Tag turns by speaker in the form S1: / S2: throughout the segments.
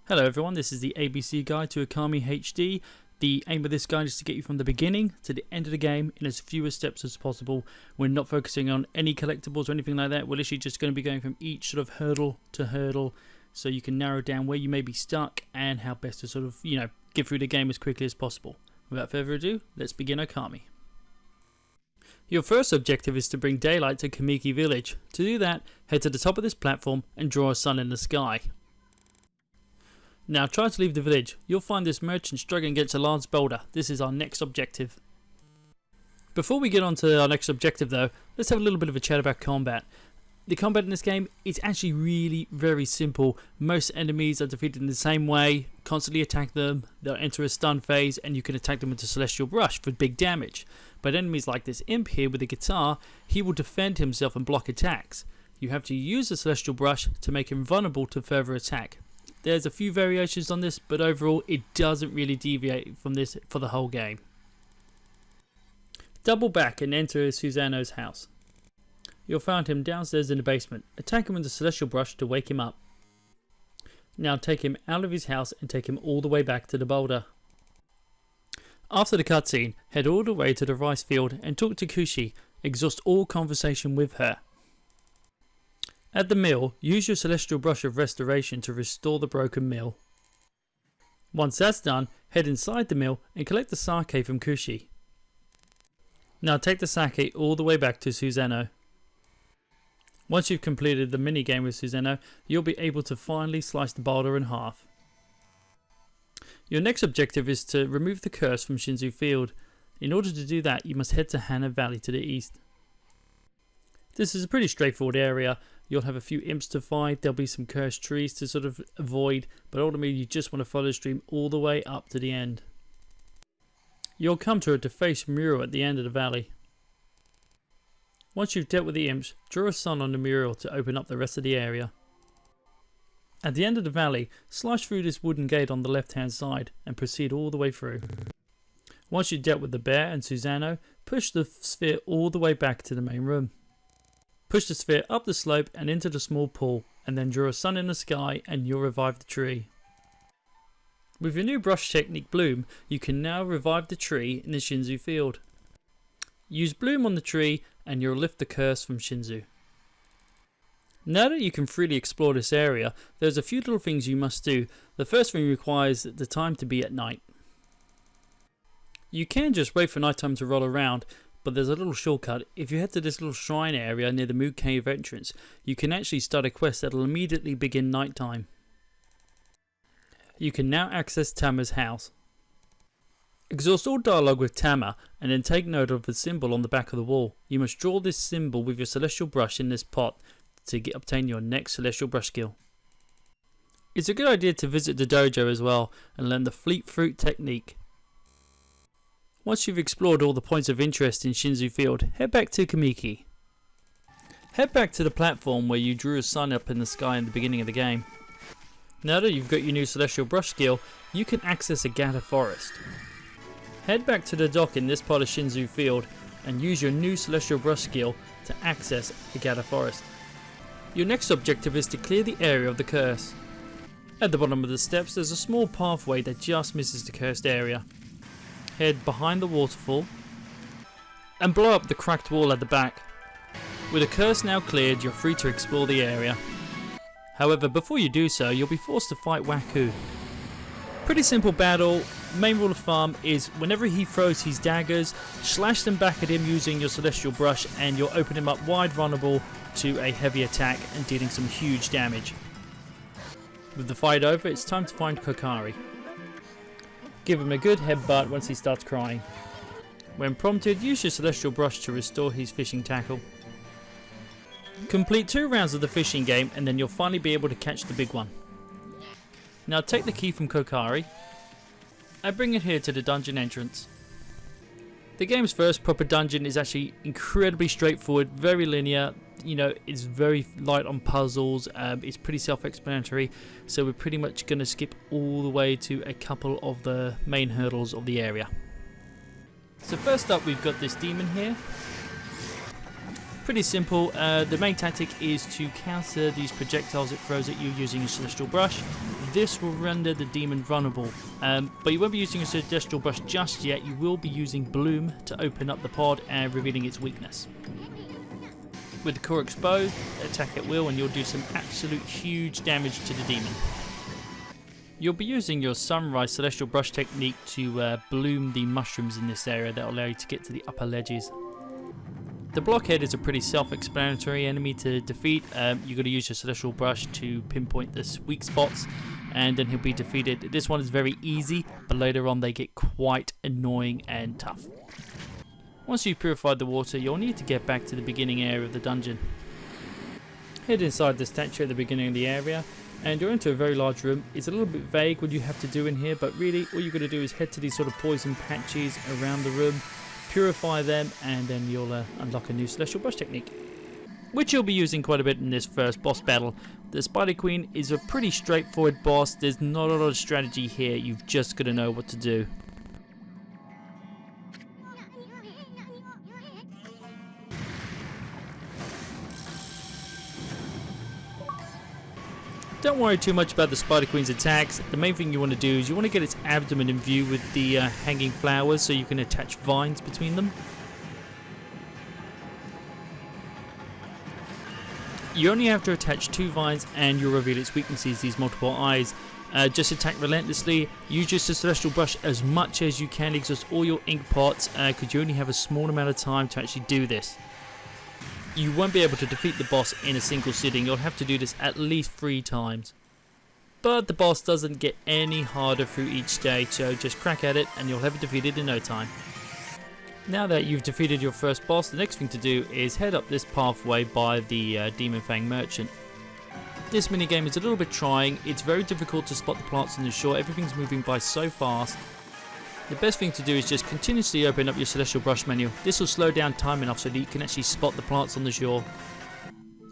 S1: Hello everyone, this is the ABC guide to Okami HD. The aim of this guide is to get you from the beginning to the end of the game in as few steps as possible. We're not focusing on any collectibles or anything like that. We're literally just going to be going from each sort of hurdle to hurdle so you can narrow down where you may be stuck and how best to sort of, get through the game as quickly as possible. Without further ado, let's begin Okami. Your first objective is to bring daylight to Okami village. To do that, head to the top of this platform and draw a sun in the sky. Now try to leave the village. You'll find this merchant struggling against a large boulder. This is our next objective. Before we get on to our next objective though, let's have a little bit of a chat about combat. The combat in this game is actually really very simple. Most enemies are defeated in the same way. Constantly attack them, they'll enter a stun phase and you can attack them with a celestial brush for big damage. But enemies like this imp here with the guitar, he will defend himself and block attacks. You have to use the celestial brush to make him vulnerable to further attack. There's a few variations on this, but overall it doesn't really deviate from this for the whole game. Double back and enter Susano's house. You'll find him downstairs in the basement. Attack him with the celestial brush to wake him up. Now take him out of his house and take him all the way back to the boulder. After the cutscene, head all the way to the rice field and talk to Kushi. Exhaust all conversation with her. At the mill, use your celestial brush of restoration to restore the broken mill. Once that's done, head inside the mill and collect the sake from Kushi. Now take the sake all the way back to Susano. Once you've completed the minigame with Susano, you'll be able to finally slice the boulder in half. Your next objective is to remove the curse from Shinzu Field. In order to do that, you must head to Hana Valley to the east. This is a pretty straightforward area. You'll have a few imps to fight, there'll be some cursed trees to sort of avoid, but ultimately you just want to follow the stream all the way up to the end. You'll come to a defaced mural at the end of the valley. Once you've dealt with the imps, draw a sun on the mural to open up the rest of the area. At the end of the valley, slice through this wooden gate on the left hand side and proceed all the way through. Once you've dealt with the bear and Susano, push the sphere all the way back to the main room. Push the sphere up the slope and into the small pool, and then draw a sun in the sky and you'll revive the tree. With your new brush technique Bloom, you can now revive the tree in the Shinzu Field. Use Bloom on the tree and you'll lift the curse from Shinzu. Now that you can freely explore this area, there's a few little things you must do. The first thing requires the time to be at night. You can just wait for nighttime to roll around, but there's a little shortcut. If you head to this little shrine area near the Moo Cave entrance, you can actually start a quest that will immediately begin nighttime. You can now access Tama's house. Exhaust all dialogue with Tama and then take note of the symbol on the back of the wall. You must draw this symbol with your celestial brush in this pot to obtain your next celestial brush skill. It's a good idea to visit the dojo as well and learn the fleet fruit technique. Once you've explored all the points of interest in Shinzu Field, head back to Kamiki. Head back to the platform where you drew a sun up in the sky in the beginning of the game. Now that you've got your new celestial brush skill, you can access a Gata forest. Head back to the dock in this part of Shinzu Field and use your new celestial brush skill to access the Gata forest. Your next objective is to clear the area of the curse. At the bottom of the steps there's a small pathway that just misses the cursed area. Head behind the waterfall and blow up the cracked wall at the back. With the curse now cleared, you're free to explore the area. However, before you do so, you'll be forced to fight Waku. Pretty simple battle. Main rule of thumb is whenever he throws his daggers, slash them back at him using your celestial brush and you'll open him up wide vulnerable to a heavy attack and dealing some huge damage. With the fight over, it's time to find Kokari. Give him a good headbutt once he starts crying. When prompted, use your celestial brush to restore his fishing tackle. Complete 2 rounds of the fishing game and then you'll finally be able to catch the big one. Now take the key from Kokari and bring it here to the dungeon entrance. The game's first proper dungeon is actually incredibly straightforward, very linear. It's very light on puzzles, it's pretty self-explanatory, so we're pretty much going to skip all the way to a couple of the main hurdles of the area. So first up we've got this demon here. Pretty simple. The main tactic is to counter these projectiles it throws at you using a celestial brush. this will render the demon vulnerable, but you won't be using a celestial brush just yet. You will be using bloom to open up the pod and revealing its weakness. With the core exposed, attack at will and you'll do some absolute huge damage to the demon. You'll be using your sunrise celestial brush technique to bloom the mushrooms in this area that will allow you to get to the upper ledges. The blockhead is a pretty self-explanatory enemy to defeat. You've got to use your celestial brush to pinpoint the weak spots and then he'll be defeated. This one is very easy, but later on they get quite annoying and tough. Once you've purified the water, you'll need to get back to the beginning area of the dungeon. Head inside the statue at the beginning of the area and you're into a very large room. It's a little bit vague what you have to do in here, but really all you're going to do is head to these sort of poison patches around the room, purify them, and then you'll unlock a new celestial brush technique, which you'll be using quite a bit in this first boss battle. The Spider Queen is a pretty straightforward boss. There's not a lot of strategy here. You've just got to know what to do. Don't worry too much about the Spider Queen's attacks. The main thing you want to do is you want to get its abdomen in view with the hanging flowers so you can attach vines between them. You only have to attach 2 vines and you'll reveal its weaknesses, these multiple eyes. Just attack relentlessly. Use your celestial brush as much as you can. Exhaust all your ink pots because you only have a small amount of time to actually do this. You won't be able to defeat the boss in a single sitting. You'll have to do this at least 3 times. But the boss doesn't get any harder through each stage, so just crack at it and you'll have it defeated in no time. Now that you've defeated your first boss, the next thing to do is head up this pathway by the Demon Fang Merchant. This minigame is a little bit trying. It's very difficult to spot the plants on the shore. Everything's moving by so fast. The best thing to do is just continuously open up your celestial brush menu. This will slow down time enough so that you can actually spot the plants on the shore.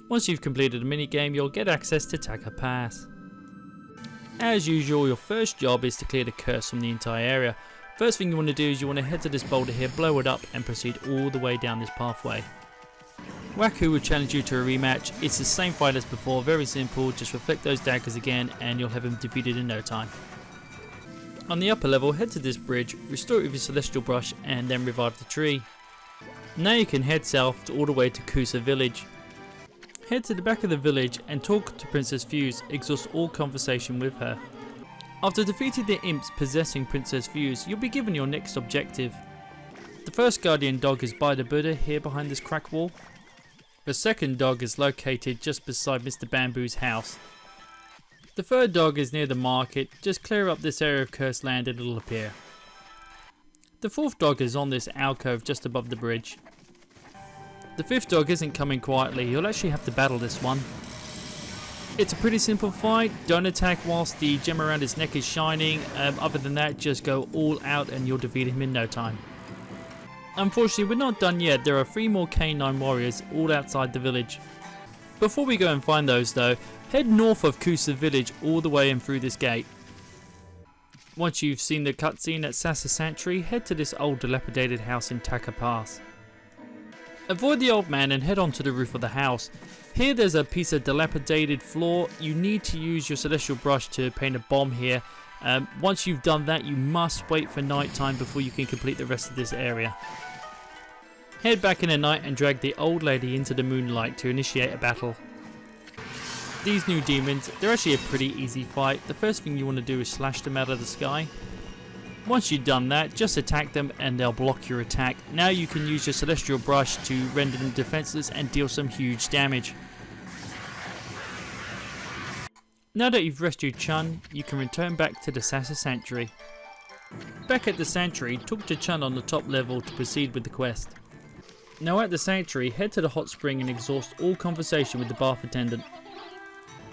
S1: Once you've completed a minigame, you'll get access to Taka Pass. As usual, your first job is to clear the curse from the entire area. First thing you want to do is you want to head to this boulder here, blow it up and proceed all the way down this pathway. Waku will challenge you to a rematch. It's the same fight as before, very simple, just reflect those daggers again and you'll have him defeated in no time. On the upper level, head to this bridge, restore it with your celestial brush and then revive the tree. Now you can head south all the way to Kusa village. Head to the back of the village and talk to Princess Fuse, exhaust all conversation with her. After defeating the imps possessing Princess Fuse, you'll be given your next objective. The first guardian dog is by the Buddha here behind this crack wall. The second dog is located just beside Mr. Bamboo's house. The third dog is near the market. Just clear up this area of cursed land and it'll appear. The fourth dog is on this alcove just above the bridge. The fifth dog isn't coming quietly. You'll actually have to battle this one. It's a pretty simple fight. Don't attack whilst the gem around his neck is shining. Other than that, just go all out and you'll defeat him in no time. Unfortunately, we're not done yet. There are 3 more K9 warriors all outside the village. Before we go and find those though, head north of Kusa village all the way and through this gate. Once you've seen the cutscene at Sasa Sanctuary, head to this old dilapidated house in Taka Pass. Avoid the old man and head onto the roof of the house. Here there's a piece of dilapidated floor. You need to use your celestial brush to paint a bomb here. Once you've done that, you must wait for night time before you can complete the rest of this area. Head back in the night and drag the old lady into the moonlight to initiate a battle. These new demons, they're actually a pretty easy fight. The first thing you want to do is slash them out of the sky. Once you've done that, just attack them and they'll block your attack. Now you can use your celestial brush to render them defenseless and deal some huge damage. Now that you've rescued Chun, you can return back to the Sasa Sanctuary. Back at the Sanctuary, talk to Chun on the top level to proceed with the quest. Now at the Sanctuary, head to the hot spring and exhaust all conversation with the bath attendant.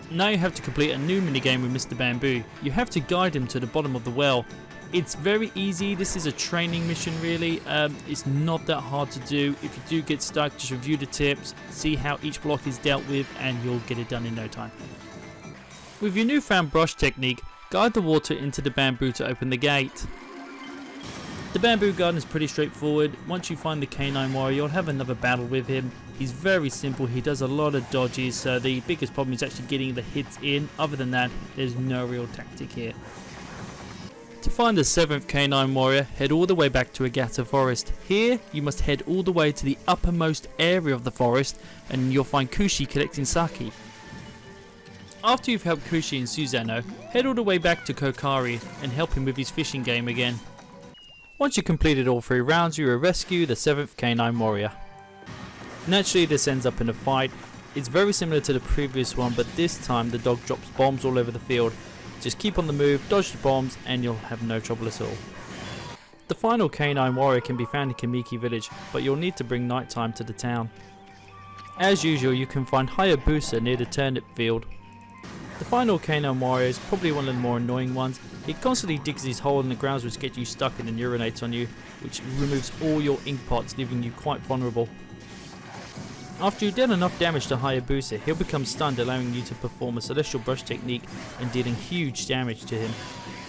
S1: Now you have to complete a new minigame with Mr. Bamboo. You have to guide him to the bottom of the well. It's very easy. This is a training mission really. It's not that hard to do. If you do get stuck, just review the tips, see how each block is dealt with, and you'll get it done in no time. With your newfound brush technique, guide the water into the bamboo to open the gate. The bamboo garden is pretty straightforward. Once you find the K9 warrior, you'll have another battle with him. He's very simple, he does a lot of dodges, so the biggest problem is actually getting the hits in. Other than that, there's no real tactic here. To find the 7th Canine Warrior, head all the way back to Agata Forest. Here, you must head all the way to the uppermost area of the forest and you'll find Kushi collecting sake. After you've helped Kushi and Susanoo, head all the way back to Kokari and help him with his fishing game again. Once you've completed all 3 rounds, you will rescue the 7th Canine Warrior. Naturally, this ends up in a fight. It's very similar to the previous one, but this time the dog drops bombs all over the field. Just keep on the move, dodge the bombs, and you'll have no trouble at all. The final Canine Warrior can be found in Kamiki Village, but you'll need to bring nighttime to the town. As usual, you can find Hayabusa near the turnip field. The final Canine Warrior is probably one of the more annoying ones. He constantly digs his hole in the ground which gets you stuck in and urinates on you, which removes all your ink pots, leaving you quite vulnerable. After you've done enough damage to Hayabusa, he'll become stunned, allowing you to perform a Celestial Brush technique and dealing huge damage to him.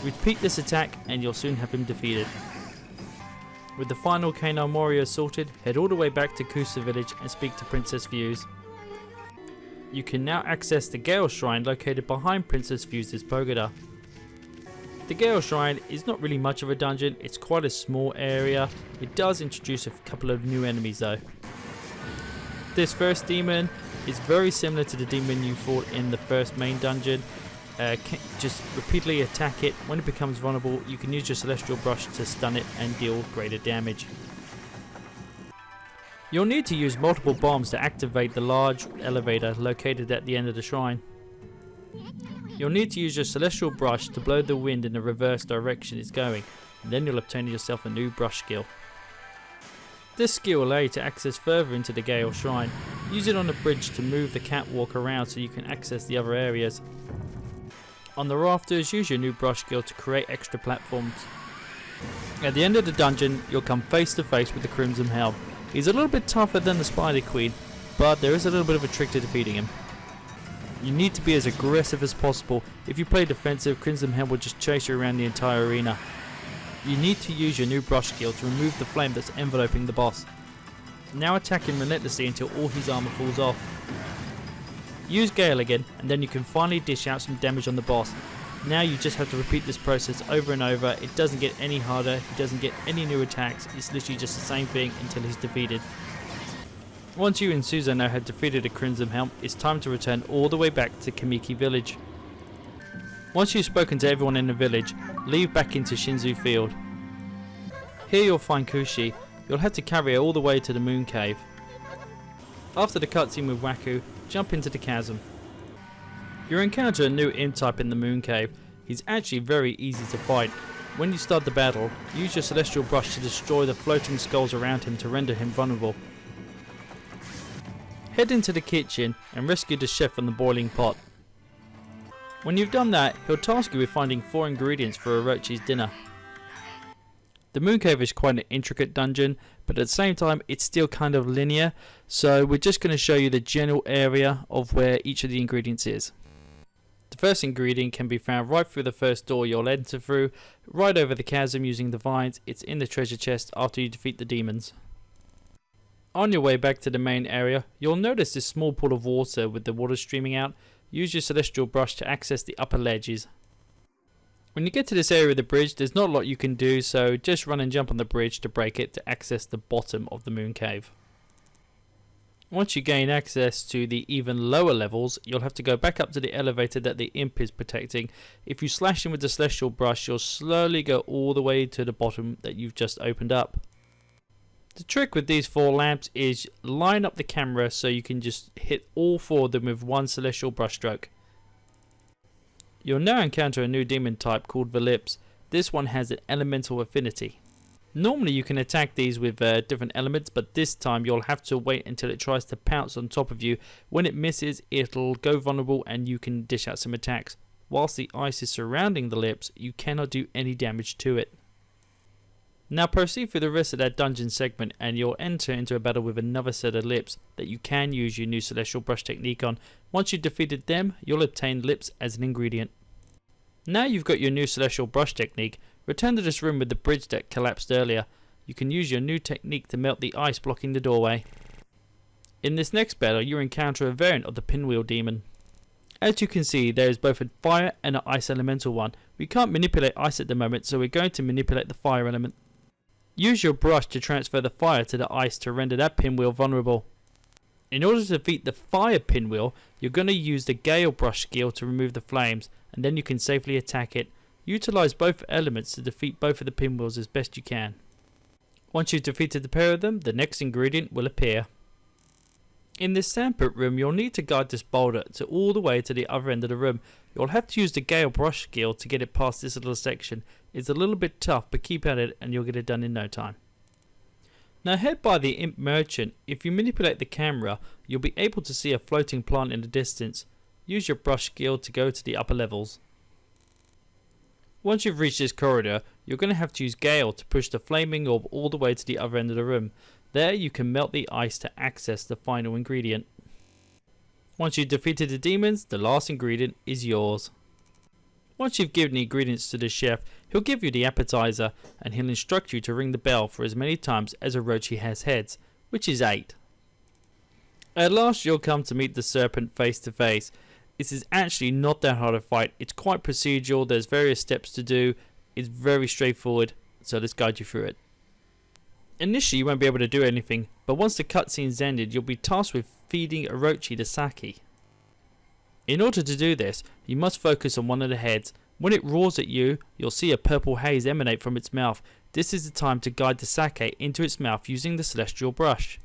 S1: Repeat this attack and you'll soon have him defeated. With the final Canine Warrior sorted, head all the way back to Kusa Village and speak to Princess Fuse. You can now access the Gale Shrine located behind Princess Fuse's pagoda. The Gale Shrine is not really much of a dungeon, it's quite a small area. It does introduce a couple of new enemies though. This first demon is very similar to the demon you fought in the first main dungeon. Just repeatedly attack it. When it becomes vulnerable, you can use your Celestial Brush to stun it and deal greater damage. You'll need to use multiple bombs to activate the large elevator located at the end of the shrine. You'll need to use your Celestial Brush to blow the wind in the reverse direction it's going, and then you'll obtain yourself a new brush skill. This skill will allow you to access further into the Gale Shrine. Use it on the bridge to move the catwalk around so you can access the other areas. On the rafters, use your new brush skill to create extra platforms. At the end of the dungeon, you'll come face to face with the Crimson Helm. He's a little bit tougher than the Spider Queen, but there is a little bit of a trick to defeating him. You need to be as aggressive as possible. If you play defensive, Crimson Helm will just chase you around the entire arena. You need to use your new brush skill to remove the flame that's enveloping the boss. Now attack him relentlessly until all his armor falls off. Use Gale again and then you can finally dish out some damage on the boss. Now you just have to repeat this process over and over. It doesn't get any harder, he doesn't get any new attacks, it's literally just the same thing until he's defeated. Once you and Susanoo had defeated the Crimson Helm, it's time to return all the way back to Kamiki Village. Once you've spoken to everyone in the village, leave back into Shinzu Field. Here you'll find Kushi. You'll have to carry her all the way to the Moon Cave. After the cutscene with Waku, jump into the chasm. You'll encounter a new imp type in the Moon Cave. He's actually very easy to fight. When you start the battle, use your Celestial Brush to destroy the floating skulls around him to render him vulnerable. Head into the kitchen and rescue the chef from the boiling pot. When you've done that, he'll task you with finding 4 ingredients for Orochi's dinner. The Moon Cave is quite an intricate dungeon, but at the same time it's still kind of linear, so we're just going to show you the general area of where each of the ingredients is. The first ingredient can be found right through the first door you'll enter through, right over the chasm using the vines. It's in the treasure chest after you defeat the demons. On your way back to the main area, you'll notice this small pool of water with the water streaming out. Use your Celestial Brush to access the upper ledges. When you get to this area of the bridge, there's not a lot you can do, so just run and jump on the bridge to break it to access the bottom of the Moon Cave. Once you gain access to the even lower levels, you'll have to go back up to the elevator that the imp is protecting. If you slash him with the Celestial Brush, you'll slowly go all the way to the bottom that you've just opened up. The trick with these 4 lamps is line up the camera so you can just hit all 4 of them with one Celestial Brush stroke. You'll now encounter a new demon type called the Lips. This one has an elemental affinity. Normally you can attack these with different elements, but this time you'll have to wait until it tries to pounce on top of you. When it misses, it'll go vulnerable and you can dish out some attacks. Whilst the ice is surrounding the Lips, you cannot do any damage to it. Now proceed through the rest of that dungeon segment and you'll enter into a battle with another set of Lips that you can use your new Celestial Brush technique on. Once you've defeated them, you'll obtain Lips as an ingredient. Now you've got your new Celestial Brush technique, return to this room with the bridge that collapsed earlier. You can use your new technique to melt the ice blocking the doorway. In this next battle, you encounter a variant of the Pinwheel Demon. As you can see, there is both a fire and an ice elemental one. We can't manipulate ice at the moment, so we're going to manipulate the fire element. Use your brush to transfer the fire to the ice to render that pinwheel vulnerable. In order to defeat the fire pinwheel, you're going to use the Gale brush skill to remove the flames, and then you can safely attack it. Utilize both elements to defeat both of the pinwheels as best you can. Once you've defeated the pair of them, the next ingredient will appear. In this sandpit room, you'll need to guide this boulder to all the way to the other end of the room. You'll have to use the Gale brush skill to get it past this little section. It's a little bit tough, but keep at it and you'll get it done in no time. Now head by the imp merchant. If you manipulate the camera, you'll be able to see a floating plant in the distance. Use your brush skill to go to the upper levels. Once you've reached this corridor, you're going to have to use Gale to push the flaming orb all the way to the other end of the room. There you can melt the ice to access the final ingredient. Once you've defeated the demons, the last ingredient is yours. Once you've given the ingredients to the chef, he'll give you the appetizer and he'll instruct you to ring the bell for as many times as Orochi has heads, which is 8. At last you'll come to meet the serpent face to face. This is actually not that hard a fight. It's quite procedural, there's various steps to do, it's very straightforward, so let's guide you through it. Initially you won't be able to do anything, but once the cutscene's ended you'll be tasked with feeding Orochi the sake. In order to do this, you must focus on one of the heads. When it roars at you, you'll see a purple haze emanate from its mouth. This is the time to guide the sake into its mouth using the celestial brush.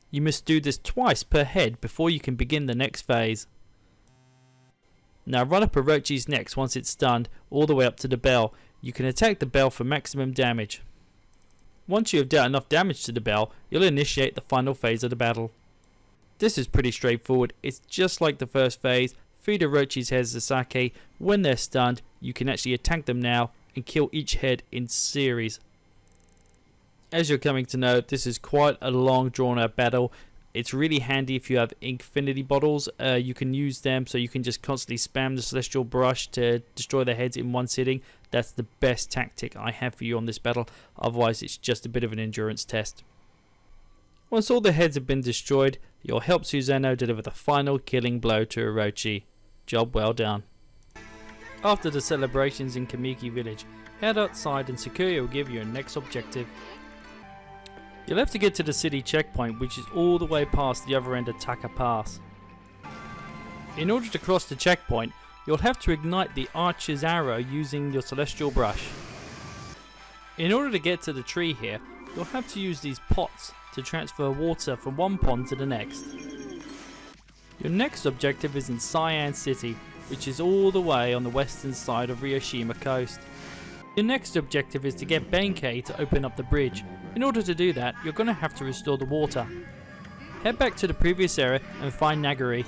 S1: You must do this twice per head before you can begin the next phase. Now run up Orochi's neck once it's stunned, all the way up to the bell. You can attack the bell for maximum damage. Once you have dealt enough damage to the bell, you'll initiate the final phase of the battle. This is pretty straightforward, it's just like the first phase. Feed Orochi's heads to sake. When they're stunned, you can actually attack them now and kill each head in series. As you're coming to know, this is quite a long drawn out battle. It's really handy if you have infinity bottles. You can use them so you can just constantly spam the celestial brush to destroy their heads in one sitting. That's the best tactic I have for you on this battle. Otherwise it's just a bit of an endurance test. Once all the heads have been destroyed, you'll help Susanoo deliver the final killing blow to Orochi. Job well done. After the celebrations in Kamiki village, head outside and Sakuya will give you your next objective. You'll have to get to the city checkpoint, which is all the way past the other end of Taka Pass. In order to cross the checkpoint, you'll have to ignite the archer's arrow using your celestial brush. In order to get to the tree here, you'll have to use these pots to transfer water from one pond to the next. Your next objective is in Cyan City, which is all the way on the western side of Ryoshima coast. Your next objective is to get Benkei to open up the bridge. In order to do that, you're going to have to restore the water. Head back to the previous area and find Nagari.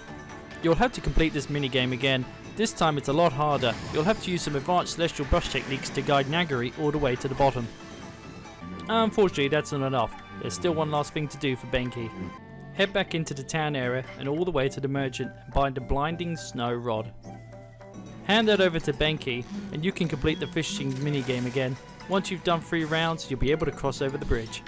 S1: You'll have to complete this minigame again. This time it's a lot harder. You'll have to use some advanced celestial brush techniques to guide Nagari all the way to the bottom. Unfortunately, that's not enough. There's still one last thing to do for Benkei. Head back into the town area and all the way to the merchant and buy the blinding snow rod. Hand that over to Benkei and you can complete the fishing minigame again. Once you've done 3 rounds, you'll be able to cross over the bridge.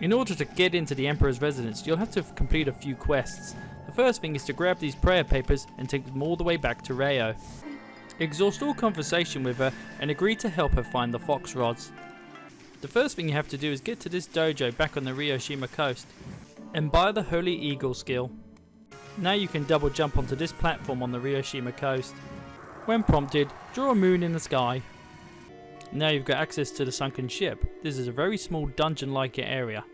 S1: In order to get into the Emperor's residence, you'll have to complete a few quests. The first thing is to grab these prayer papers and take them all the way back to Ryo. Exhaust all conversation with her and agree to help her find the fox rods. The first thing you have to do is get to this dojo back on the Ryoshima coast and buy the Holy Eagle skill. Now you can double jump onto this platform on the Ryoshima coast. When prompted, draw a moon in the sky. Now you've got access to the sunken ship. This is a very small dungeon-like area.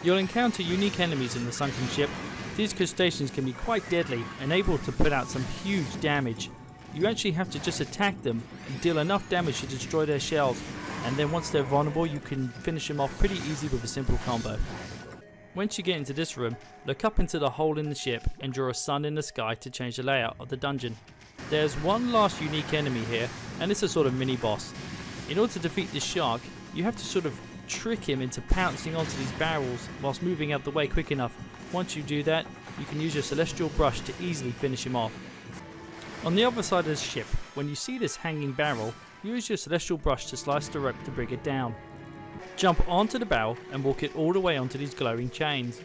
S1: You'll encounter unique enemies in the sunken ship. These crustaceans can be quite deadly and able to put out some huge damage. You actually have to just attack them and deal enough damage to destroy their shells, and then once they're vulnerable you can finish them off pretty easy with a simple combo. Once you get into this room, look up into the hole in the ship and draw a sun in the sky to change the layout of the dungeon. There's one last unique enemy here, and it's a sort of mini boss. In order to defeat this shark, you have to sort of trick him into pouncing onto these barrels whilst moving out the way quick enough. Once you do that, you can use your celestial brush to easily finish him off. On the other side of the ship, when you see this hanging barrel, use your celestial brush to slice the rope to bring it down. Jump onto the barrel and walk it all the way onto these glowing chains.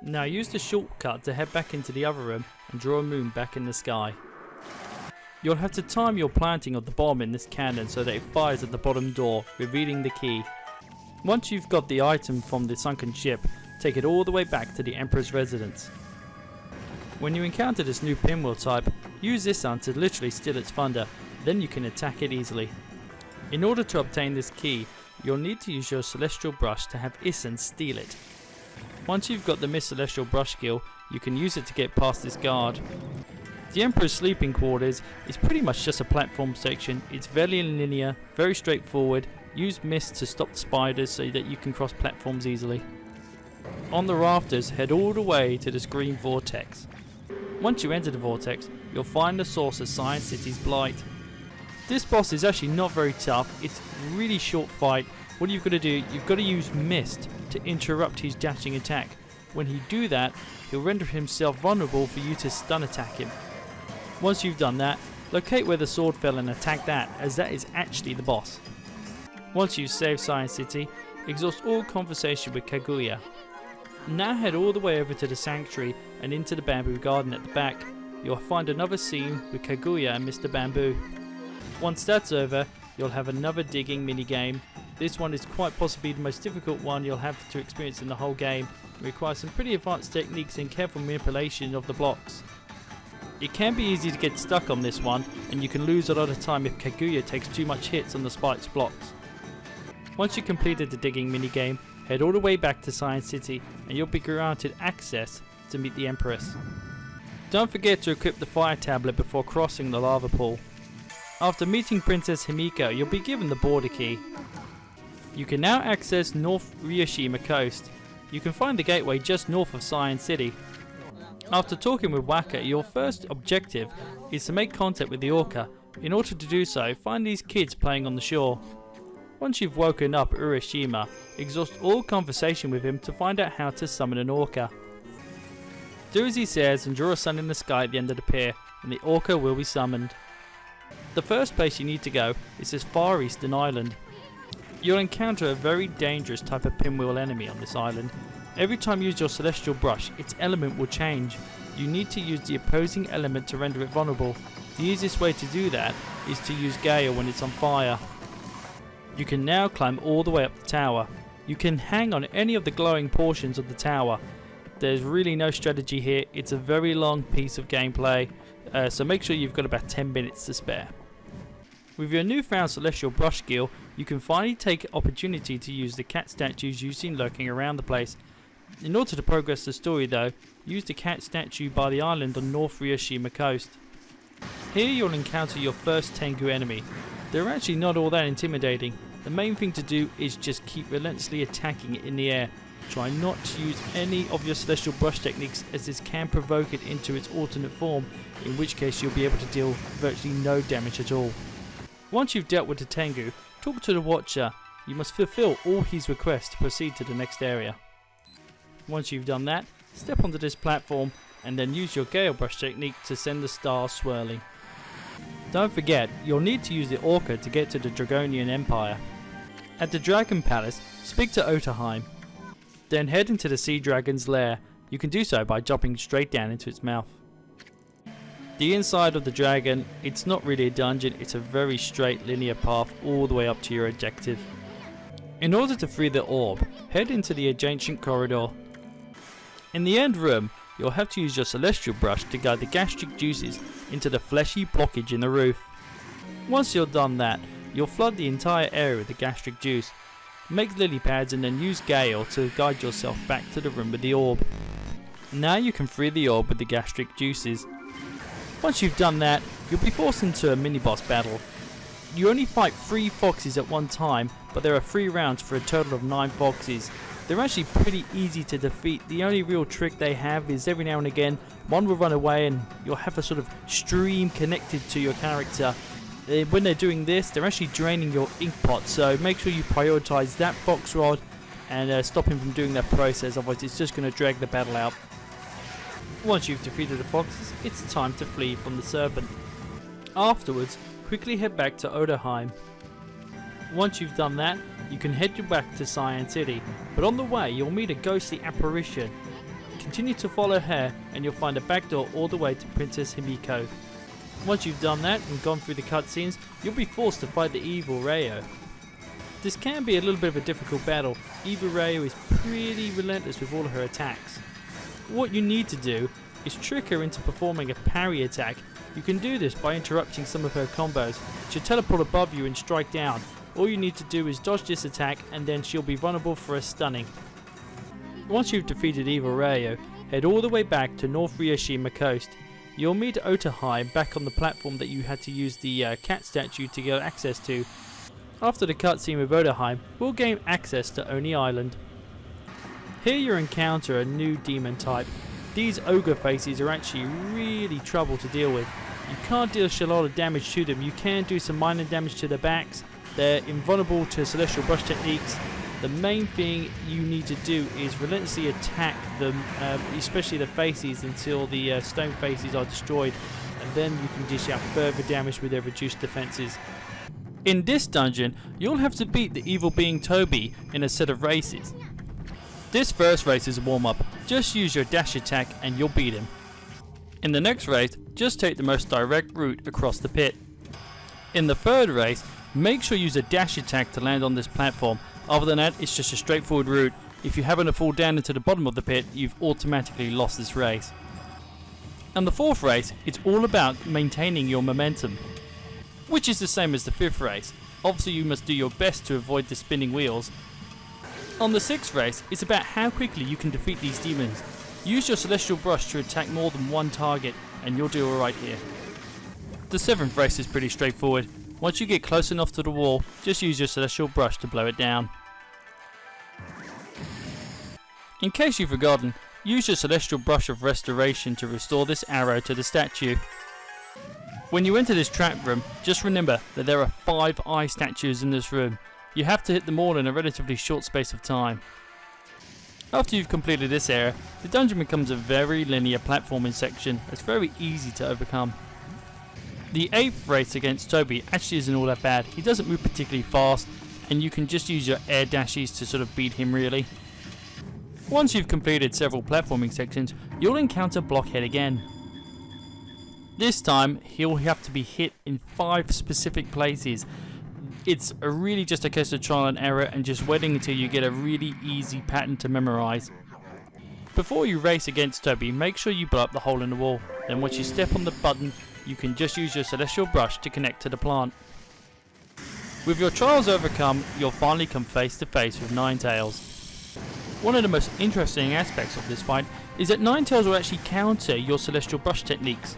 S1: Now use the shortcut to head back into the other room and draw a moon back in the sky. You'll have to time your planting of the bomb in this cannon so that it fires at the bottom door, revealing the key. Once you've got the item from the sunken ship, take it all the way back to the Emperor's residence. When you encounter this new pinwheel type, use this one to literally steal its thunder, then you can attack it easily. In order to obtain this key, you'll need to use your Celestial Brush to have Issen steal it. Once you've got the Miss Celestial Brush skill, you can use it to get past this guard. The Emperor's sleeping quarters is pretty much just a platform section. It's very linear, very straightforward. Use mist to stop the spiders so that you can cross platforms easily. On the rafters, head all the way to this green vortex. Once you enter the vortex, you'll find the source of Science City's blight. This boss is actually not very tough. It's a really short fight. What you've got to do, you've got to use mist to interrupt his dashing attack. When you do that, he'll render himself vulnerable for you to stun attack him. Once you've done that, locate where the sword fell and attack that, as that is actually the boss. Once you've saved Science City, exhaust all conversation with Kaguya. Now head all the way over to the sanctuary and into the bamboo garden at the back. You'll find another scene with Kaguya and Mr. Bamboo. Once that's over, you'll have another digging minigame. This one is quite possibly the most difficult one you'll have to experience in the whole game. It requires some pretty advanced techniques and careful manipulation of the blocks. It can be easy to get stuck on this one, and you can lose a lot of time if Kaguya takes too much hits on the spiked blocks. Once you've completed the digging minigame, head all the way back to Science City and you'll be granted access to meet the Empress. Don't forget to equip the fire tablet before crossing the lava pool. After meeting Princess Himiko, you'll be given the border key. You can now access North Ryushima Coast. You can find the gateway just north of Science City. After talking with Waka, your first objective is to make contact with the orca. In order to do so, find these kids playing on the shore. Once you've woken up Urashima, exhaust all conversation with him to find out how to summon an orca. Do as he says and draw a sun in the sky at the end of the pier, and the orca will be summoned. The first place you need to go is this far eastern island. You'll encounter a very dangerous type of pinwheel enemy on this island. Every time you use your Celestial Brush, its element will change. You need to use the opposing element to render it vulnerable. The easiest way to do that is to use Gale when it's on fire. You can now climb all the way up the tower. You can hang on any of the glowing portions of the tower. There's really no strategy here. It's a very long piece of gameplay, so make sure you've got about 10 minutes to spare. With your newfound Celestial Brush skill, you can finally take opportunity to use the cat statues you've seen lurking around the place. In order to progress the story though, use the cat statue by the island on North Ryushima Coast. Here you'll encounter your first Tengu enemy. They're actually not all that intimidating. The main thing to do is just keep relentlessly attacking it in the air. Try not to use any of your Celestial Brush techniques, as this can provoke it into its alternate form, in which case you'll be able to deal virtually no damage at all. Once you've dealt with the Tengu, talk to the Watcher. You must fulfill all his requests to proceed to the next area. Once you've done that, step onto this platform and then use your Gale Brush technique to send the stars swirling. Don't forget, you'll need to use the Orca to get to the Dragonian Empire. At the Dragon Palace, speak to Otaheim. Then head into the Sea Dragon's lair. You can do so by jumping straight down into its mouth. The inside of the dragon, it's not really a dungeon, it's a very straight linear path all the way up to your objective. In order to free the orb, head into the adjacent corridor. In the end room, you'll have to use your Celestial Brush to guide the gastric juices into the fleshy blockage in the roof. Once you're done that, you'll flood the entire area with the gastric juice. Make lily pads and then use Gale to guide yourself back to the room with the orb. Now you can free the orb with the gastric juices. Once you've done that, you'll be forced into a mini-boss battle. You only fight 3 foxes at one time, but there are 3 rounds for a total of 9 foxes. They're actually pretty easy to defeat. The only real trick they have is every now and again, one will run away and you'll have a sort of stream connected to your character. When they're doing this, they're actually draining your ink pot, so make sure you prioritize that fox rod and stop him from doing that process, otherwise it's just going to drag the battle out. Once you've defeated the foxes, it's time to flee from the serpent. Afterwards, quickly head back to Otaheim. Once you've done that, you can head back to Science City, but on the way you'll meet a ghostly apparition. continue to follow her and you'll find a back door all the way to Princess Himiko. Once you've done that and gone through the cutscenes, you'll be forced to fight the evil Ryo. This can be a little bit of a difficult battle. Evil Ryo is pretty relentless with all of her attacks. What you need to do is trick her into performing a parry attack. You can do this by interrupting some of her combos. She'll teleport above you and strike down. All you need to do is dodge this attack and then she'll be vulnerable for a stunning. Once you've defeated Evil Ryo, head all the way back to North Ryushima Coast. You'll meet Otaheim back on the platform that you had to use the cat statue to get access to. After the cutscene with Otaheim, we'll gain access to Oni Island. Here you encounter a new demon type. These ogre faces are actually really trouble to deal with. You can't deal a lot of damage to them. You can do some minor damage to their backs. They're invulnerable to celestial brush techniques. The main thing you need to do is relentlessly attack them, especially the faces, until the stone faces are destroyed, and then you can dish out further damage with their reduced defenses. In this dungeon, you'll have to beat the evil being Toby in a set of races. This first race is a warm-up. Just use your dash attack and you'll beat him. In the next race, just take the most direct route across the pit. In the third race, make sure you use a dash attack to land on this platform. Other than that, it's just a straightforward route. If you happen to fall down into the bottom of the pit, you've automatically lost this race. And the fourth race, it's all about maintaining your momentum, which is the same as the fifth race. Obviously you must do your best to avoid the spinning wheels. On the sixth race, it's about how quickly you can defeat these demons. Use your celestial brush to attack more than one target and you'll do alright here. The seventh race is pretty straightforward. Once you get close enough to the wall, just use your celestial brush to blow it down. In case you've forgotten, use your celestial brush of restoration to restore this arrow to the statue. When you enter this trap room, just remember that there are 5 eye statues in this room. You have to hit them all in a relatively short space of time. After you've completed this area, the dungeon becomes a very linear platforming section that's very easy to overcome. The 8th race against Toby actually isn't all that bad. He doesn't move particularly fast and you can just use your air dashes to sort of beat him really. Once you've completed several platforming sections, you'll encounter Blockhead again. This time he'll have to be hit in 5 specific places. It's really just a case of trial and error and just waiting until you get a really easy pattern to memorize. Before you race against Toby, make sure you blow up the hole in the wall. Then once you step on the button, you can just use your celestial brush to connect to the plant. With your trials overcome, you'll finally come face to face with Ninetales. One of the most interesting aspects of this fight is that Ninetales will actually counter your celestial brush techniques.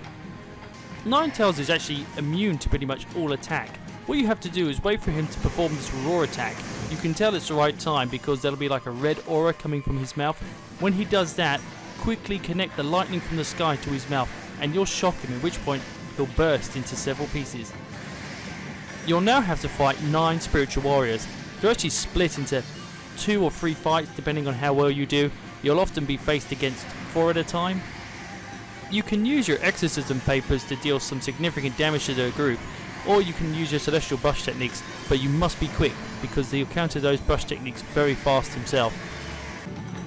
S1: Ninetales is actually immune to pretty much all attack. What you have to do is wait for him to perform this roar attack. You can tell it's the right time because there'll be like a red aura coming from his mouth. When he does that, quickly connect the lightning from the sky to his mouth and you'll shock him, at which point he'll burst into several pieces. You'll now have to fight 9 spiritual warriors. They're actually split into 2 or 3 fights depending on how well you do. You'll often be faced against 4 at a time. You can use your exorcism papers to deal some significant damage to the group, or you can use your celestial brush techniques, but you must be quick because he'll counter those brush techniques very fast himself.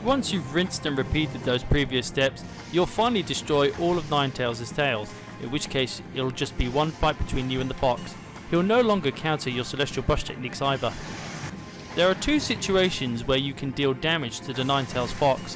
S1: Once you've rinsed and repeated those previous steps, you'll finally destroy all of Ninetales' tails, in which case it'll just be one fight between you and the fox. He'll no longer counter your celestial brush techniques either. There are 2 situations where you can deal damage to the Ninetales fox.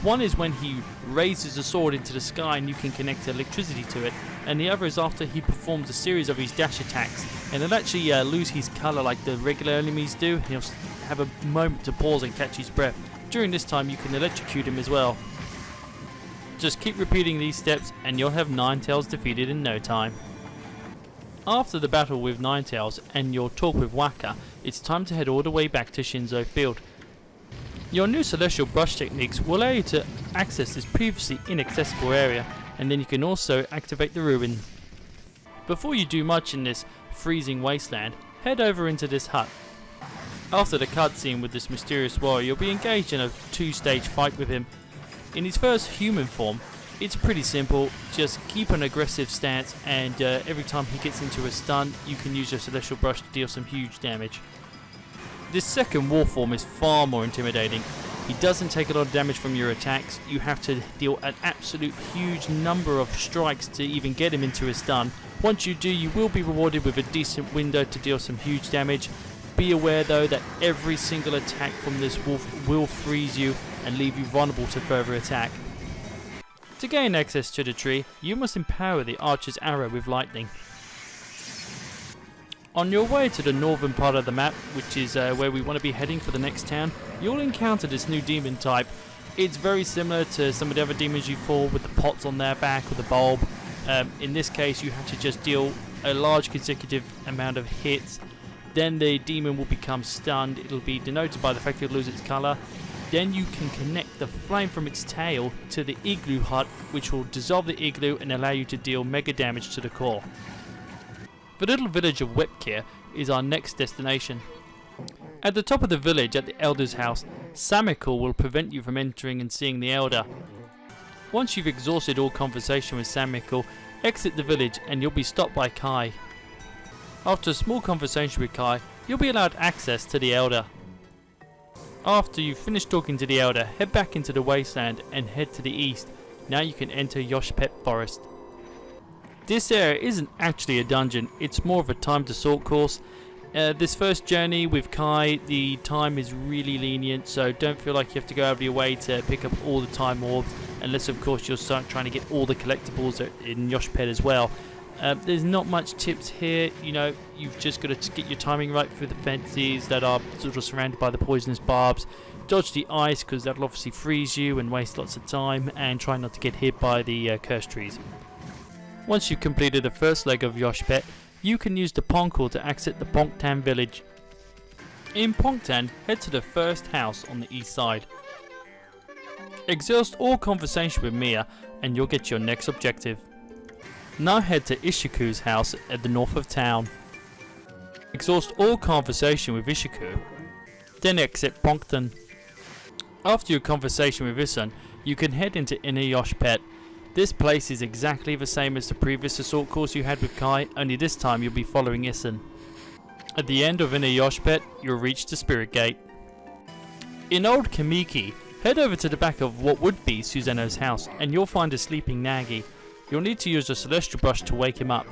S1: One is when he raises a sword into the sky and you can connect electricity to it, and the other is after he performs a series of his dash attacks, and he'll actually lose his colour like the regular enemies do. He'll have a moment to pause and catch his breath. During this time you can electrocute him as well. Just keep repeating these steps and you'll have Ninetales defeated in no time. After the battle with Ninetales and your talk with Waka, it's time to head all the way back to Shinzo Field. Your new celestial brush techniques will allow you to access this previously inaccessible area, and then you can also activate the ruin. Before you do much in this freezing wasteland, head over into this hut. After the cutscene with this mysterious warrior, you'll be engaged in a 2-stage fight with him. In his first human form, it's pretty simple. Just keep an aggressive stance, and every time he gets into a stun, you can use your celestial brush to deal some huge damage. This second war form is far more intimidating. He doesn't take a lot of damage from your attacks. You have to deal an absolute huge number of strikes to even get him into a stun. Once you do, you will be rewarded with a decent window to deal some huge damage. Be aware though that every single attack from this wolf will freeze you and leave you vulnerable to further attack. To gain access to the tree, you must empower the archer's arrow with lightning. On your way to the northern part of the map, which is where we want to be heading for the next town, you'll encounter this new demon type. It's very similar to some of the other demons you fought with the pots on their back or the bulb. In this case, you have to just deal a large consecutive amount of hits. Then the demon will become stunned. It'll be denoted by the fact it'll lose its colour. Then you can connect the flame from its tail to the igloo hut, which will dissolve the igloo and allow you to deal mega damage to the core. The little village of Webkir is our next destination. At the top of the village at the Elder's house, Samikal will prevent you from entering and seeing the Elder. Once you've exhausted all conversation with Samikal, exit the village and you'll be stopped by Kai. After a small conversation with Kai, you'll be allowed access to the Elder. After you've finished talking to the Elder, head back into the wasteland and head to the east. Now you can enter Yoshpet Forest. This area isn't actually a dungeon, it's more of a time to sort course. This first journey with Kai, the time is really lenient, so don't feel like you have to go out of your way to pick up all the time orbs, unless of course you'll start trying to get all the collectibles in Yoshpet as well. There's not much tips here, you know, you've just got to get your timing right through the fences that are sort of surrounded by the poisonous barbs. Dodge the ice because that'll obviously freeze you and waste lots of time, and try not to get hit by the cursed trees. Once you've completed the first leg of Yoshpet, you can use the Ponkel to exit the Ponktan village. In Ponktan, head to the first house on the east side. Exhaust all conversation with Mia and you'll get your next objective. Now head to Ishiku's house at the north of town. Exhaust all conversation with Ishiku, then exit Ponktan. After your conversation with Isun, you can head into Inner Yoshpet. This place is exactly the same as the previous assault course you had with Kai, only this time you'll be following Isun. At the end of Inner Yoshpet, you'll reach the Spirit Gate. In Old Kamiki, head over to the back of what would be Susanoo's house, and you'll find a sleeping Nagi. You'll need to use a Celestial Brush to wake him up.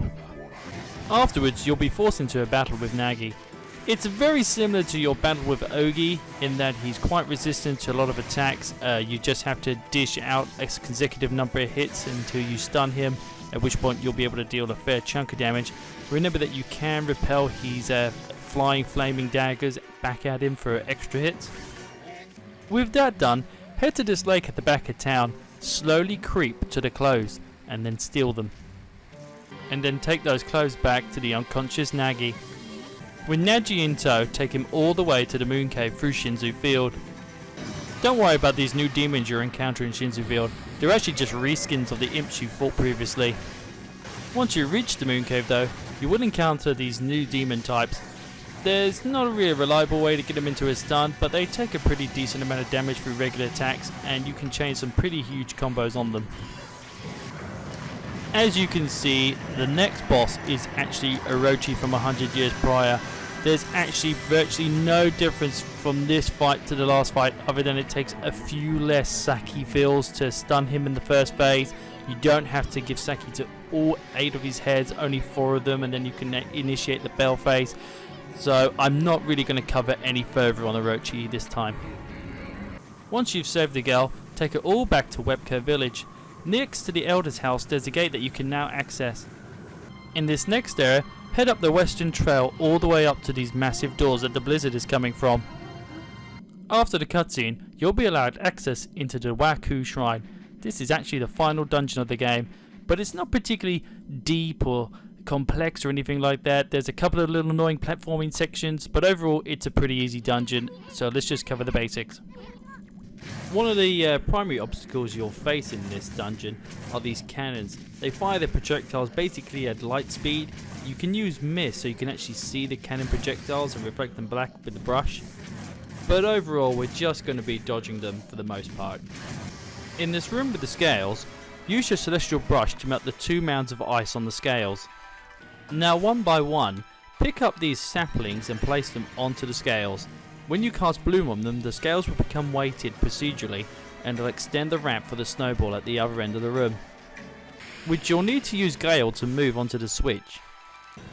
S1: Afterwards, you'll be forced into a battle with Nagi. It's very similar to your battle with Ogi in that he's quite resistant to a lot of attacks. You just have to dish out a consecutive number of hits until you stun him, at which point you'll be able to deal a fair chunk of damage. Remember that you can repel his flying flaming daggers back at him for extra hits. With that done, head to this lake at the back of town, slowly creep to the clothes and then steal them. And then take those clothes back to the unconscious Nagi. With Nagi in tow, take him all the way to the Moon Cave through Shinzu Field. Don't worry about these new demons you're encountering in Shinzu Field, they're actually just reskins of the imps you fought previously. Once you reach the Moon Cave though, you will encounter these new demon types. There's not a really reliable way to get them into a stun, but they take a pretty decent amount of damage through regular attacks, and you can chain some pretty huge combos on them. As you can see, the next boss is actually Orochi from 100 years prior. There's actually virtually no difference from this fight to the last fight, other than it takes a few less Saki fills to stun him in the first phase. You don't have to give Saki to all 8 of his heads, only 4 of them, and then you can initiate the bell phase. So I'm not really going to cover any further on Orochi this time. Once you've saved the girl, take it all back to Webker village. Next to the Elder's house, there's a gate that you can now access. In this next area, head up the western trail all the way up to these massive doors that the blizzard is coming from. After the cutscene, you'll be allowed access into the Waku Shrine. This is actually the final dungeon of the game, but it's not particularly deep or complex or anything like that. There's a couple of little annoying platforming sections, but overall it's a pretty easy dungeon, so let's just cover the basics. One of the primary obstacles you'll face in this dungeon are these cannons. They fire their projectiles basically at light speed. You can use mist so you can actually see the cannon projectiles and reflect them black with the brush. But overall we're just going to be dodging them for the most part. In this room with the scales, use your Celestial Brush to melt the 2 mounds of ice on the scales. Now one by one, pick up these saplings and place them onto the scales. When you cast bloom on them, the scales will become weighted procedurally and will extend the ramp for the snowball at the other end of the room, which you'll need to use Gale to move onto the switch.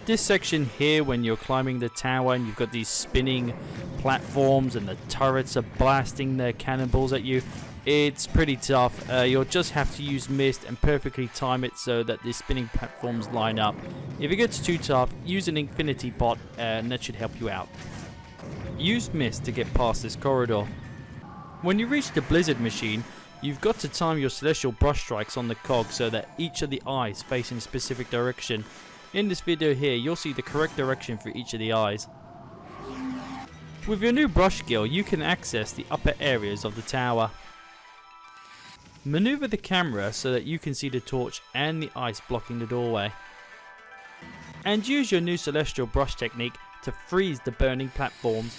S1: This section here, when you're climbing the tower and you've got these spinning platforms and the turrets are blasting their cannonballs at you, it's pretty tough. You'll just have to use mist and perfectly time it so that the spinning platforms line up. If it gets too tough, use an infinity pot and that should help you out. Use mist to get past this corridor. When you reach the blizzard machine, you've got to time your celestial brush strikes on the cog so that each of the eyes face in a specific direction. In this video here, you'll see the correct direction for each of the eyes. With your new brush skill, you can access the upper areas of the tower. Maneuver the camera so that you can see the torch and the ice blocking the doorway. And use your new celestial brush technique to freeze the burning platforms.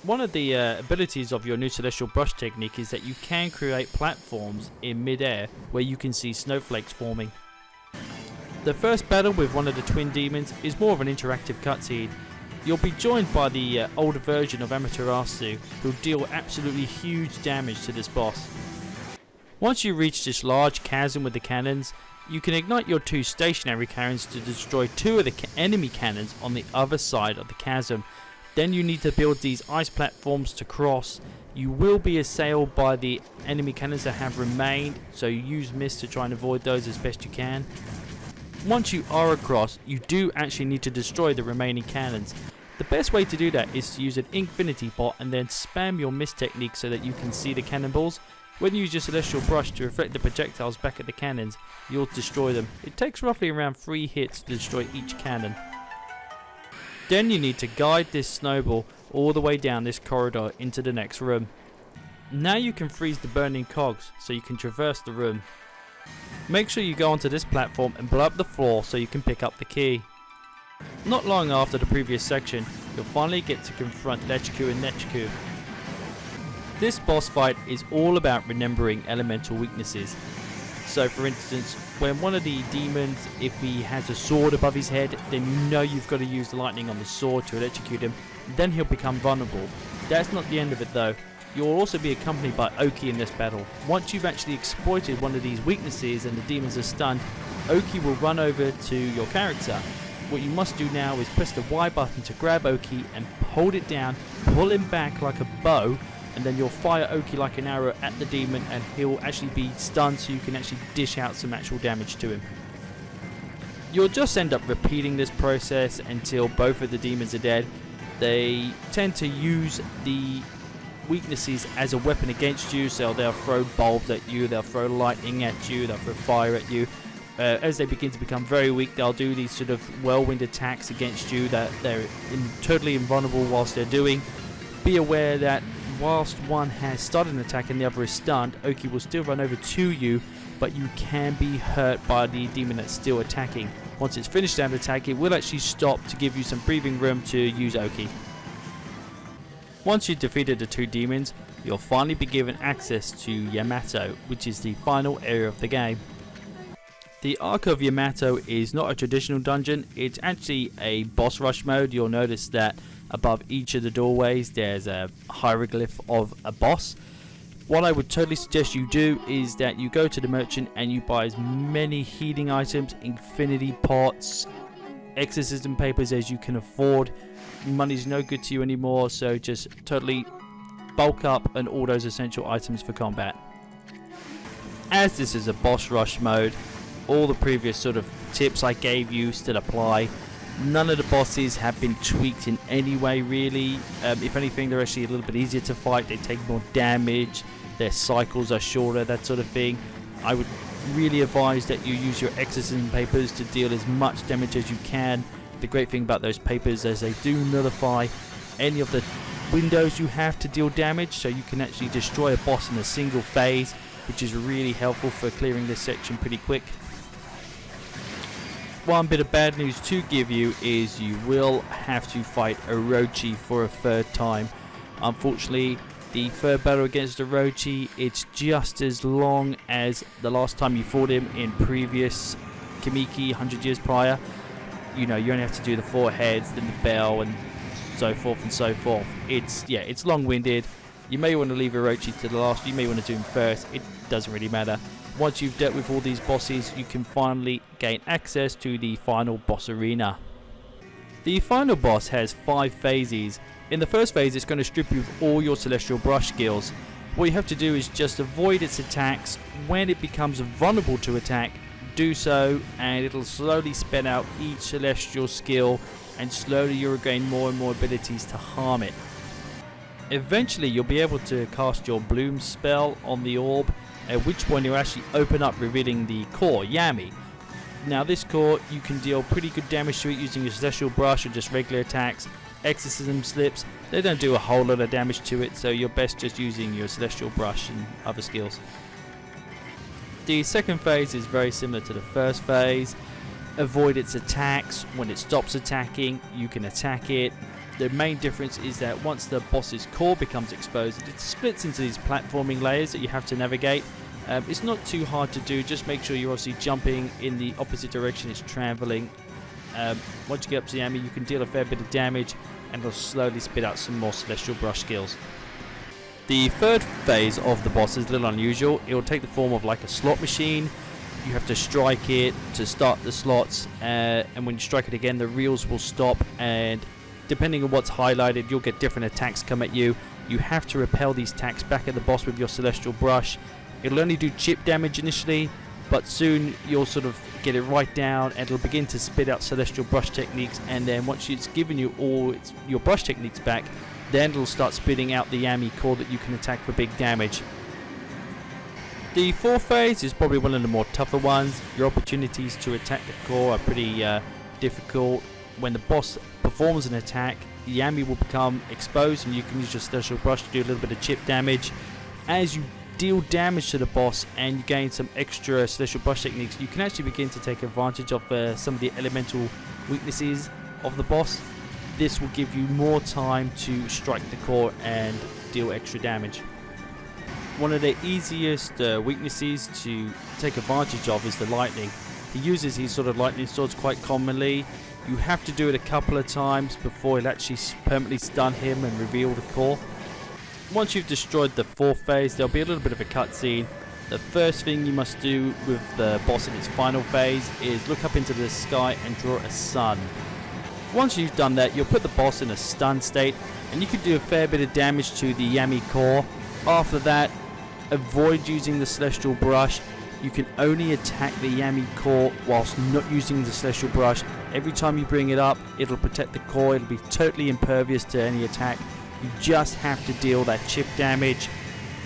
S1: One of the abilities of your new celestial brush technique is that you can create platforms in mid-air where you can see snowflakes forming. The first battle with one of the twin demons is more of an interactive cutscene. You'll be joined by the older version of Amaterasu, who'll deal absolutely huge damage to this boss. Once you reach this large chasm with the cannons, you can ignite your two stationary cannons to destroy two of the enemy cannons on the other side of the chasm. Then you need to build these ice platforms to cross. You will be assailed by the enemy cannons that have remained, so you use mist to try and avoid those as best you can. Once you are across, you do actually need to destroy the remaining cannons. The best way to do that is to use an infinity pot and then spam your mist technique so that you can see the cannonballs. When you use your celestial brush to reflect the projectiles back at the cannons, you'll destroy them. It takes roughly around 3 hits to destroy each cannon. Then you need to guide this snowball all the way down this corridor into the next room. Now you can freeze the burning cogs so you can traverse the room. Make sure you go onto this platform and blow up the floor so you can pick up the key. Not long after the previous section, you'll finally get to confront Lechku and Nechku. This boss fight is all about remembering elemental weaknesses. So for instance, when one of the demons, if he has a sword above his head, then you know you've got to use the lightning on the sword to electrocute him, then he'll become vulnerable. That's not the end of it though. You'll also be accompanied by Oki in this battle. Once you've actually exploited one of these weaknesses and the demons are stunned, Oki will run over to your character. What you must do now is press the Y button to grab Oki and hold it down, pull him back like a bow, and then you'll fire Oki like an arrow at the demon and he'll actually be stunned so you can actually dish out some actual damage to him. You'll just end up repeating this process until both of the demons are dead. They tend to use the weaknesses as a weapon against you, so they'll throw bulbs at you, they'll throw lightning at you, they'll throw fire at you. As they begin to become very weak, they'll do these sort of whirlwind attacks against you that they're totally invulnerable whilst they're doing. Be aware that whilst one has started an attack and the other is stunned, Oki will still run over to you, but you can be hurt by the demon that's still attacking. Once it's finished that attack, it will actually stop to give you some breathing room to use Oki. Once you've defeated the two demons, you'll finally be given access to Yamato, which is the final area of the game. The Ark of Yamato is not a traditional dungeon, it's actually a boss rush mode. You'll notice that above each of the doorways there's a hieroglyph of a boss. What I would totally suggest you do is that you go to the merchant and you buy as many healing items, infinity pots, exorcism papers as you can afford. Money's no good to you anymore, so just totally bulk up on all those essential items for combat. As this is a boss rush mode, all the previous sort of tips I gave you still apply. None of the bosses have been tweaked in any way really. If anything, they're actually a little bit easier to fight, they take more damage, their cycles are shorter, that sort of thing. I would really advise that you use your exorcism papers to deal as much damage as you can. The great thing about those papers is they do nullify any of the windows you have to deal damage, so you can actually destroy a boss in a single phase, which is really helpful for clearing this section pretty quick. One bit of bad news to give you is you will have to fight Orochi for a third time. Unfortunately, the third battle against Orochi, it's just as long as the last time you fought him in previous Kamiki 100 years prior. You know, you only have to do the 4 heads, then the bell, and so forth and so forth. It's long-winded. You may want to leave Orochi to the last, you may want to do him first, it doesn't really matter. Once you've dealt with all these bosses, you can finally gain access to the final boss arena. The final boss has 5 phases. In the first phase, it's going to strip you of all your Celestial Brush skills. What you have to do is just avoid its attacks. When it becomes vulnerable to attack, do so, and it'll slowly spin out each Celestial skill, and slowly you'll gain more and more abilities to harm it. Eventually you'll be able to cast your Bloom spell on the orb, at which point you'll actually open up, revealing the core, Yami. Now this core, you can deal pretty good damage to it using your Celestial Brush or just regular attacks. Exorcism slips, they don't do a whole lot of damage to it, so you're best just using your Celestial Brush and other skills. The second phase is very similar to the first phase. Avoid its attacks. When it stops attacking, you can attack it. The main difference is that once the boss's core becomes exposed, it splits into these platforming layers that you have to navigate. It's not too hard to do, just make sure you're obviously jumping in the opposite direction it's travelling. Once you get up to Yami, you can deal a fair bit of damage, and it'll slowly spit out some more Celestial Brush skills. The third phase of the boss is a little unusual. It will take the form of like a slot machine. You have to strike it to start the slots, and when you strike it again, the reels will stop, and depending on what's highlighted, you'll get different attacks come at you. You have to repel these attacks back at the boss with your Celestial Brush. It'll only do chip damage initially, but soon you'll sort of get it right down, and it'll begin to spit out Celestial Brush techniques, and then once it's given you all your brush techniques back, then it'll start spitting out the Yami core that you can attack for big damage. The fourth phase is probably one of the more tougher ones. Your opportunities to attack the core are pretty difficult. When the boss performs an attack, the Yami will become exposed, and you can use your Celestial Brush to do a little bit of chip damage. As you deal damage to the boss and you gain some extra Celestial Brush techniques, you can actually begin to take advantage of some of the elemental weaknesses of the boss. This will give you more time to strike the core and deal extra damage. One of the easiest weaknesses to take advantage of is the lightning. He uses his sort of lightning swords quite commonly. You have to do it a couple of times before it'll actually permanently stun him and reveal the core. Once you've destroyed the fourth phase, there'll be a little bit of a cutscene. The first thing you must do with the boss in its final phase is look up into the sky and draw a sun. Once you've done that, you'll put the boss in a stun state, and you can do a fair bit of damage to the Yami core. After that, avoid using the Celestial Brush. You can only attack the Yami core whilst not using the Celestial Brush. Every time you bring it up, it'll protect the core. It'll be totally impervious to any attack. You just have to deal that chip damage.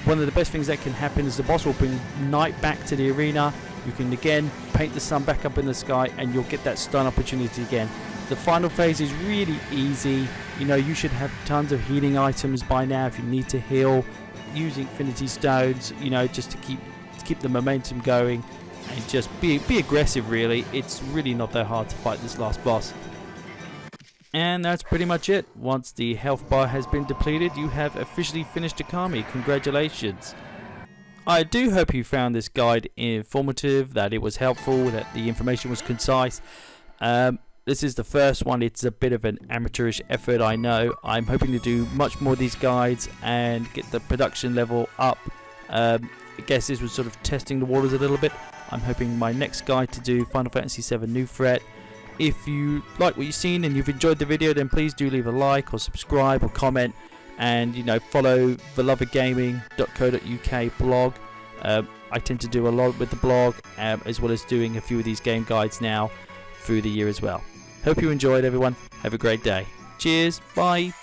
S1: One of the best things that can happen is the boss will bring night back to the arena. You can again paint the sun back up in the sky, and you'll get that stun opportunity again. The final phase is really easy. You know, you should have tons of healing items by now if you need to heal. Using Infinity Stones, you know, just to keep the momentum going, and just be aggressive really. It's really not that hard to fight this last boss. And that's pretty much it. Once the health bar has been depleted, you have officially finished Okami. Congratulations. I do hope you found this guide informative, that it was helpful, that the information was concise. This is the first one. It's a bit of an amateurish effort, I know. I'm hoping to do much more of these guides and get the production level up. I guess this was sort of testing the waters a little bit. I'm hoping my next guide to do Final Fantasy VII New Threat. If you like what you've seen and you've enjoyed the video, then please do leave a like or subscribe or comment, and you know, follow belovedgaming.co.uk blog. I tend to do a lot with the blog, as well as doing a few of these game guides now through the year as well. Hope you enjoyed, everyone. Have a great day. Cheers. Bye.